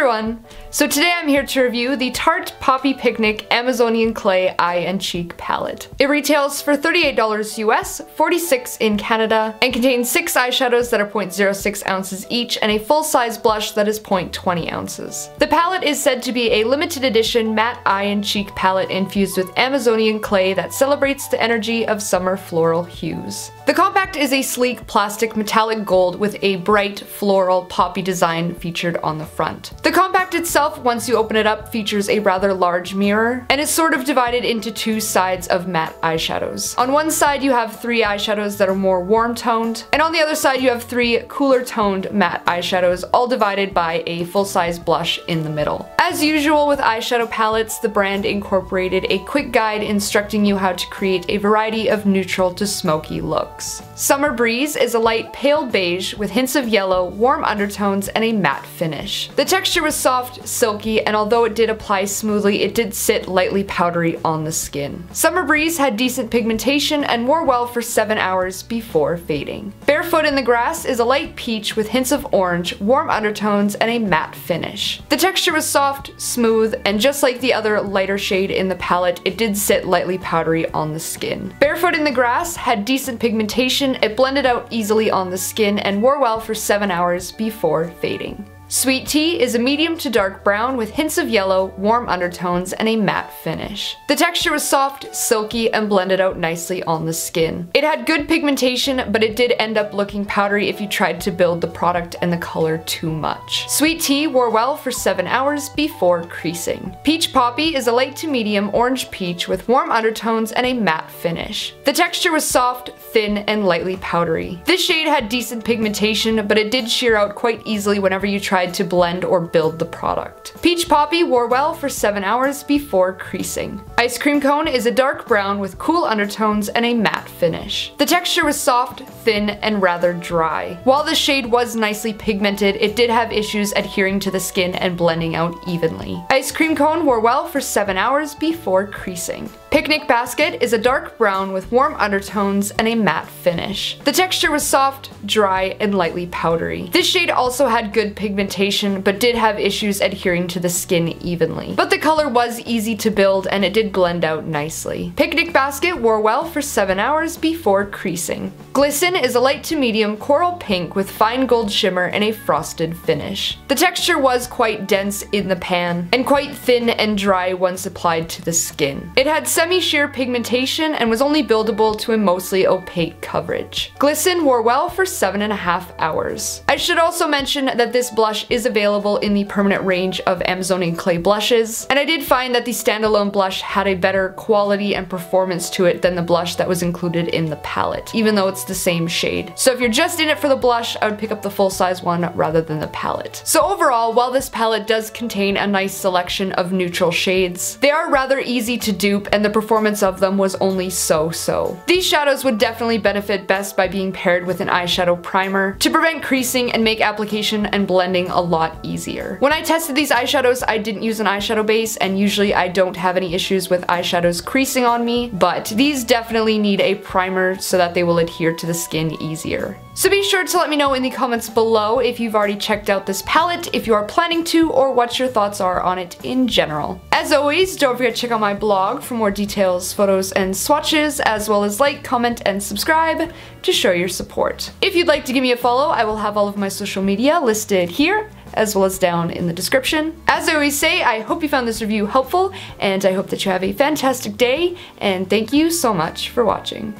everyone! So today I'm here to review the Tarte Poppy Picnic Amazonian Clay Eye and Cheek Palette. It retails for $38 US, $46 in Canada, and contains 6 eyeshadows that are 0.06 ounces each and a full-size blush that is 0.20 ounces. The palette is said to be a limited edition matte eye and cheek palette infused with Amazonian clay that celebrates the energy of summer floral hues. The compact is a sleek plastic metallic gold with a bright floral poppy design featured on the front. The compact itself, once you open it up, features a rather large mirror and is sort of divided into 2 sides of matte eyeshadows. On one side you have 3 eyeshadows that are more warm toned, and on the other side you have 3 cooler toned matte eyeshadows, all divided by a full-size blush in the middle. As usual with eyeshadow palettes, the brand incorporated a quick guide instructing you how to create a variety of neutral to smoky looks. Summer Breeze is a light pale beige with hints of yellow, warm undertones, and a matte finish. The texture was soft, silky, and although it did apply smoothly, it did sit lightly powdery on the skin. Summer Breeze had decent pigmentation and wore well for 7 hours before fading. Barefoot in the Grass is a light peach with hints of orange, warm undertones, and a matte finish. The texture was soft, smooth, and just like the other lighter shade in the palette, it did sit lightly powdery on the skin. Barefoot in the Grass had decent pigmentation, it blended out easily on the skin, and wore well for 7 hours before fading. Sweet Tea is a medium to dark brown with hints of yellow, warm undertones, and a matte finish. The texture was soft, silky, and blended out nicely on the skin. It had good pigmentation, but it did end up looking powdery if you tried to build the product and the color too much. Sweet Tea wore well for 7 hours before creasing. Peach Poppy is a light to medium orange peach with warm undertones and a matte finish. The texture was soft, thin, and lightly powdery. This shade had decent pigmentation, but it did sheer out quite easily whenever you tried to blend or build the product. Peach Poppy wore well for 7 hours before creasing. Ice Cream Cone is a dark brown with cool undertones and a matte finish. The texture was soft, thin, and rather dry. While the shade was nicely pigmented, it did have issues adhering to the skin and blending out evenly. Ice Cream Cone wore well for 7 hours before creasing. Picnic Basket is a dark brown with warm undertones and a matte finish. The texture was soft, dry, and lightly powdery. This shade also had good pigmentation, but did have issues adhering to the skin evenly. But the color was easy to build and it did blend out nicely. Picnic Basket wore well for 7 hours before creasing. Glisten is a light to medium coral pink with fine gold shimmer and a frosted finish. The texture was quite dense in the pan, and quite thin and dry once applied to the skin. It had semi-sheer pigmentation and was only buildable to a mostly opaque coverage. Glisten wore well for 7.5 hours. I should also mention that this blush is available in the permanent range of Amazonian clay blushes, and I did find that the standalone blush had a better quality and performance to it than the blush that was included in the palette, even though it's the same shade. So if you're just in it for the blush, I would pick up the full-size one rather than the palette. So overall, while this palette does contain a nice selection of neutral shades, they are rather easy to dupe and the performance of them was only so-so. These shadows would definitely benefit best by being paired with an eyeshadow primer to prevent creasing and make application and blending a lot easier. When I tested these eyeshadows, I didn't use an eyeshadow base, and usually I don't have any issues with eyeshadows creasing on me, but these definitely need a primer so that they will adhere to the skin easier. So be sure to let me know in the comments below if you've already checked out this palette, if you are planning to, or what your thoughts are on it in general. As always, don't forget to check out my blog for more details, photos, and swatches, as well as like, comment, and subscribe to show your support. If you'd like to give me a follow, I will have all of my social media listed here, as well as down in the description. As I always say, I hope you found this review helpful, and I hope that you have a fantastic day, and thank you so much for watching.